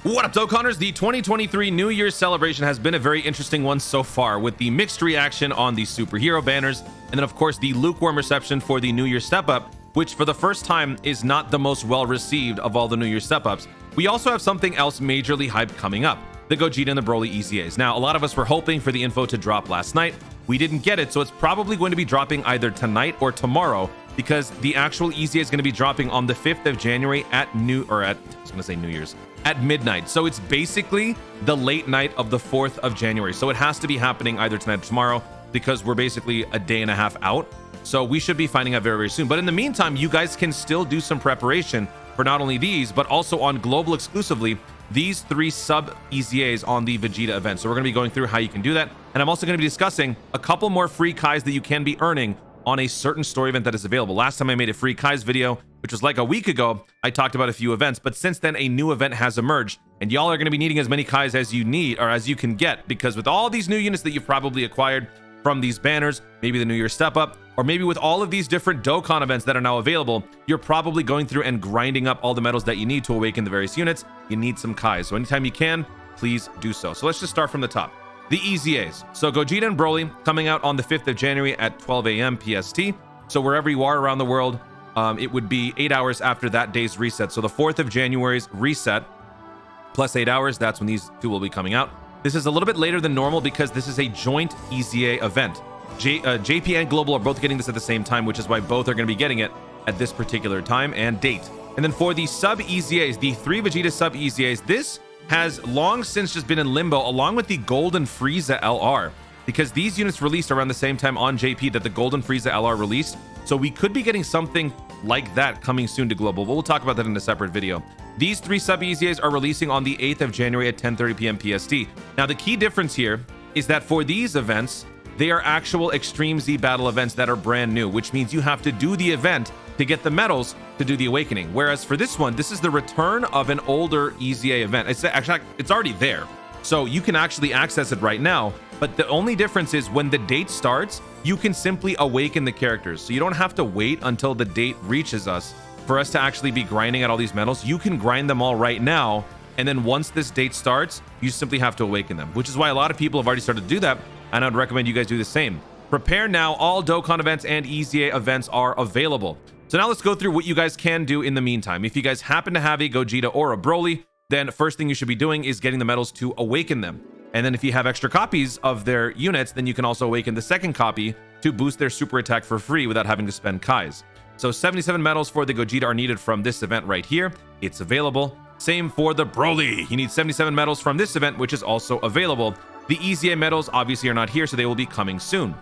What up, Dokkanners? The 2023 New Year's celebration has been a very interesting one so far, with the mixed reaction on the superhero banners, and then of course the lukewarm reception for the New Year's step up, which for the first time is not the most well received of all the New Year's step ups. We also have something else majorly hyped coming up, the Gogeta and the BROLY EZAs. Now, a lot of us were hoping for the info to drop last night. We didn't get it, so it's probably going to be dropping either tonight or tomorrow, because the actual EZA is going to be dropping on the 5th of January at New Year's, at midnight. So it's basically the late night of the 4th of January. So it has to be happening either tonight or tomorrow, because we're basically a day and a half out. So we should be finding out very, very soon. But in the meantime, you guys can still do some preparation for not only these, but also on global exclusively, these 3 sub EZAs on the Vegeta event. So we're going to be going through how you can do that. And I'm also going to be discussing a couple more free Kais that you can be earning on a certain story event that is available. Last time I made a free Kais video, which was like a week ago, I talked about a few events, but since then a new event has emerged, and y'all are going to be needing as many Kais as you need, or as you can get, because with all these new units that you've probably acquired from these banners, maybe the New Year step up, or maybe with all of these different Dokkan events that are now available, you're probably going through and grinding up all the medals that you need to awaken the various units. You need some Kais, so anytime you can, please do so. So let's just start from the top. The EZAs. So Gogeta and BROLY coming out on the 5th of January at 12 a.m. PST. So wherever you are around the world, it would be 8 hours after that day's reset. So the 4th of January's reset plus 8 hours, that's when these two will be coming out. This is a little bit later than normal because this is a joint EZA event. JP and Global are both getting this at the same time, which is why both are going to be getting it at this particular time and date. And then for the sub EZAs, the 3 Vegeta sub EZAs, this has long since just been in limbo along with the Golden Frieza LR, because these units released around the same time on JP that the Golden Frieza LR released. So we could be getting something like that coming soon to Global, but we'll talk about that in a separate video. These 3 sub EZAs are releasing on the 8th of January at 10:30 p.m. PST. Now, the key difference here is that for these events, they are actual Extreme Z battle events that are brand new, which means you have to do the event to get the medals to do the awakening. Whereas for this one, this is the return of an older EZA event. It's actually, it's already there. So you can actually access it right now. But the only difference is when the date starts, you can simply awaken the characters. So you don't have to wait until the date reaches us for us to actually be grinding at all these medals. You can grind them all right now. And then once this date starts, you simply have to awaken them, which is why a lot of people have already started to do that. And I would recommend you guys do the same. Prepare now. All Dokkan events and EZA events are available. So now let's go through what you guys can do in the meantime. If you guys happen to have a Gogeta or a BROLY, then first thing you should be doing is getting the medals to awaken them. And then if you have extra copies of their units, then you can also awaken the second copy to boost their super attack for free without having to spend Kais. So 77 medals for the Gogeta are needed from this event right here. It's available. Same for the BROLY. You need 77 medals from this event, which is also available. The EZA medals obviously are not here, so they will be coming soon.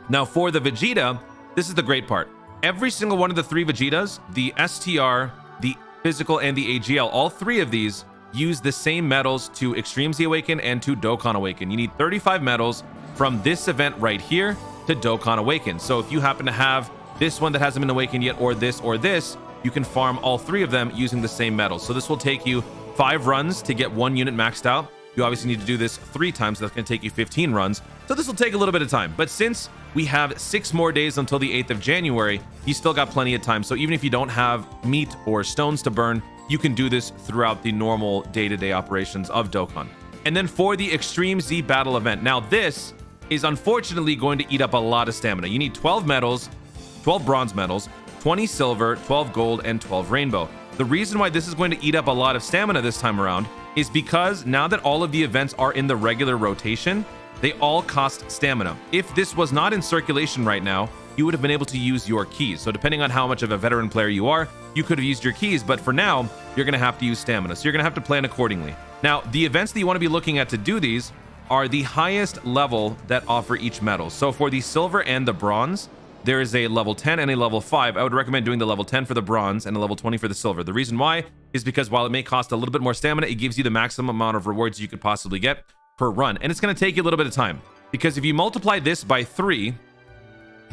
Now for the Vegeta, this is the great part. Every single one of the 3 Vegetas, the STR, the Physical, and the AGL, all 3 of these use the same medals to Extreme Z Awaken and to Dokkan Awaken. You need 35 medals from this event right here to Dokkan Awaken. So if you happen to have this one that hasn't been awakened yet, or this, you can farm all 3 of them using the same medals. So this will take you 5 runs to get 1 unit maxed out. You obviously need to do this 3 times. So that's going to take you 15 runs. So this will take a little bit of time. But since we have 6 more days until the 8th of January, you still got plenty of time. So even if you don't have meat or stones to burn, you can do this throughout the normal day-to-day operations of Dokkan. And then for the Extreme Z battle event, now this is unfortunately going to eat up a lot of stamina. You need 12 medals, 12 bronze medals, 20 silver, 12 gold, and 12 rainbow. The reason why this is going to eat up a lot of stamina this time around is because now that all of the events are in the regular rotation, they all cost stamina. If this was not in circulation right now, you would have been able to use your keys. So depending on how much of a veteran player you are, you could have used your keys, but for now, you're going to have to use stamina. So you're going to have to plan accordingly. Now, the events that you want to be looking at to do these are the highest level that offer each medal. So for the silver and the bronze, there is a level 10 and a level 5. I would recommend doing the level 10 for the bronze and a level 20 for the silver. The reason why is because while it may cost a little bit more stamina, it gives you the maximum amount of rewards you could possibly get per run. And it's going to take you a little bit of time, because if you multiply this by 3,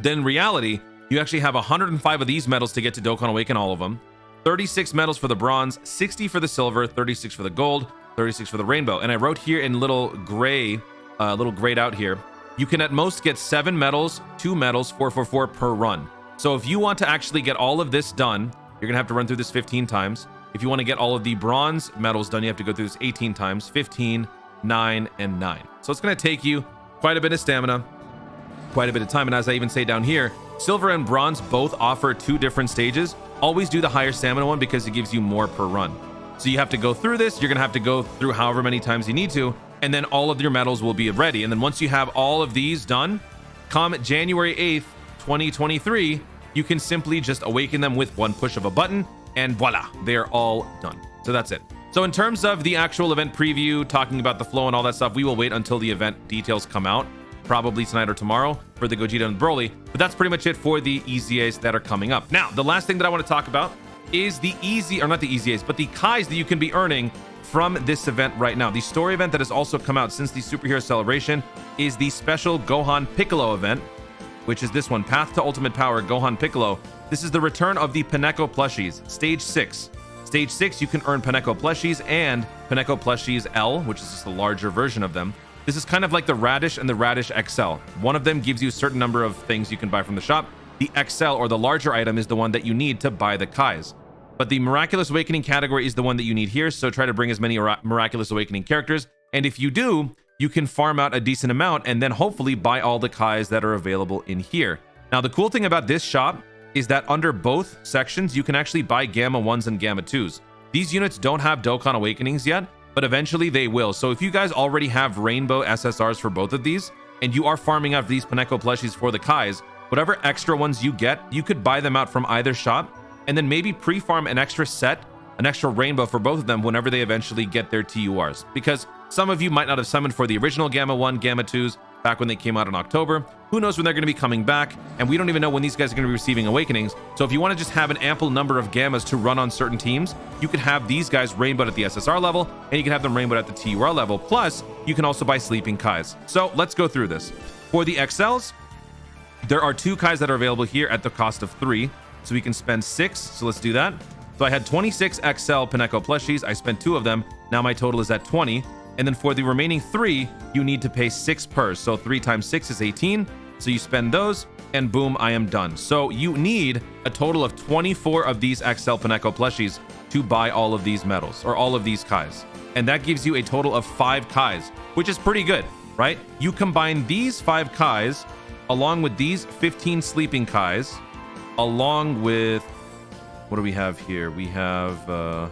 then in reality, you actually have 105 of these medals to get to Dokkan Awaken, all of them. 36 medals for the bronze, 60 for the silver, 36 for the gold, 36 for the rainbow. And I wrote here in little grayed out here, you can at most get 7 medals, 2 medals, 444 per run. So if you want to actually get all of this done, you're gonna have to run through this 15 times. If you want to get all of the bronze medals done, you have to go through this 18 times, 15, 9, and 9. So it's going to take you quite a bit of stamina, quite a bit of time. And as I even say down here, silver and bronze both offer 2 different stages. Always do the higher stamina one because it gives you more per run. So you have to go through this. You're going to have to go through however many times you need to, and then all of your medals will be ready. And then once you have all of these done, come January 8th, 2023, you can simply just awaken them with one push of a button, and voila, they're all done. So that's it. So in terms of the actual event preview, talking about the flow and all that stuff, we will wait until the event details come out, probably tonight or tomorrow for the Gogeta and Broly. But that's pretty much it for the EZAs that are coming up. Now, the last thing that I want to talk about is the not the EZAs, but the Kais that you can be earning from this event right now. The story event that has also come out since the Superhero Celebration is the special Gohan Piccolo event, which is this one, Path to Ultimate Power Gohan Piccolo. This is the return of the Pinecco plushies, Stage 6. Stage 6, you can earn Pinecco plushies and Pinecco plushies L, which is just the larger version of them. This is kind of like the Radish and the Radish XL. One of them gives you a certain number of things you can buy from the shop. The XL, or the larger item, is the one that you need to buy the Kais. But the Miraculous Awakening category is the one that you need here, so try to bring as many Miraculous Awakening characters. And if you do, you can farm out a decent amount and then hopefully buy all the Kais that are available in here. Now, the cool thing about this shop is that under both sections, you can actually buy Gamma 1s and Gamma 2s. These units don't have Dokkan Awakenings yet, but eventually they will. So if you guys already have Rainbow SSRs for both of these, and you are farming out these Pinecco plushies for the Kais, whatever extra ones you get, you could buy them out from either shop, and then maybe pre-farm an extra set, an extra rainbow for both of them whenever they eventually get their TURs. Because some of you might not have summoned for the original Gamma 1, Gamma 2s back when they came out in October. Who knows when they're going to be coming back, and we don't even know when these guys are going to be receiving Awakenings. So if you want to just have an ample number of Gammas to run on certain teams, you could have these guys rainbowed at the SSR level, and you can have them rainbowed at the TUR level. Plus, you can also buy Sleeping Kais. So let's go through this. For the XLs, there are 2 Kais that are available here at the cost of 3. So we can spend 6. So let's do that. So I had 26 XL Pinecco plushies. I spent 2 of them. Now my total is at 20. And then for the remaining 3, you need to pay 6 per. So 3 times 6 is 18. So you spend those, and boom, I am done. So you need a total of 24 of these XL Pinecco plushies to buy all of these medals, or all of these Kais. And that gives you a total of 5 Kais, which is pretty good, right? You combine these 5 Kais along with these 15 Sleeping Kais, along with, what do we have here? We have the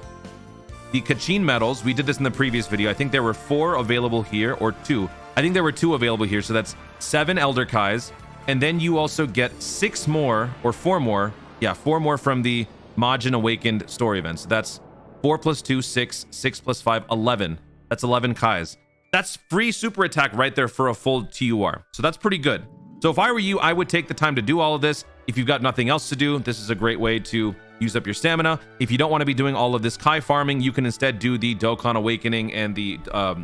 Kachin medals. We did this in the previous video. I think there were 4 available here, or 2. I think there were 2 available here. So that's 7 Elder Kais. And then you also get 6 more, or 4 more. Yeah, 4 more from the Majin Awakened story event. So that's 4 plus 2, 6. 6 plus 5, 11. That's 11 Kais. That's free super attack right there for a full TUR. So that's pretty good. So if I were you, I would take the time to do all of this. If you've got nothing else to do, this is a great way to use up your stamina. If you don't want to be doing all of this Kai farming, you can instead do the Dokkan Awakening and the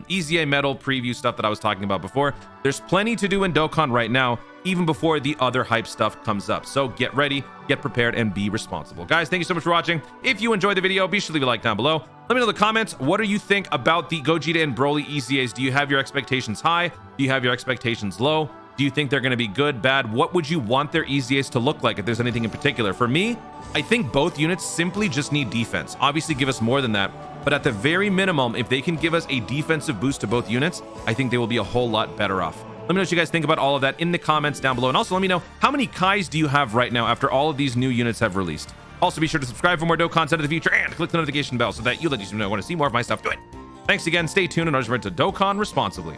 EZA medal preview stuff that I was talking about before. There's plenty to do in Dokkan right now, even before the other hype stuff comes up. So get ready, get prepared, and be responsible. Guys, thank you so much for watching. If you enjoyed the video, be sure to leave a like down below. Let me know in the comments, what do you think about the Gogeta and Broly EZAs? Do you have your expectations high? Do you have your expectations low? Do you think they're going to be good, bad? What would you want their EZAs to look like if there's anything in particular? For me, I think both units simply just need defense. Obviously, give us more than that. But at the very minimum, if they can give us a defensive boost to both units, I think they will be a whole lot better off. Let me know what you guys think about all of that in the comments down below. And also let me know, how many Kais do you have right now after all of these new units have released? Also, be sure to subscribe for more Dokkan content in the future and click the notification bell so that you let you know when I see more of my stuff. Do it. Thanks again. Stay tuned and remember to Dokkan responsibly.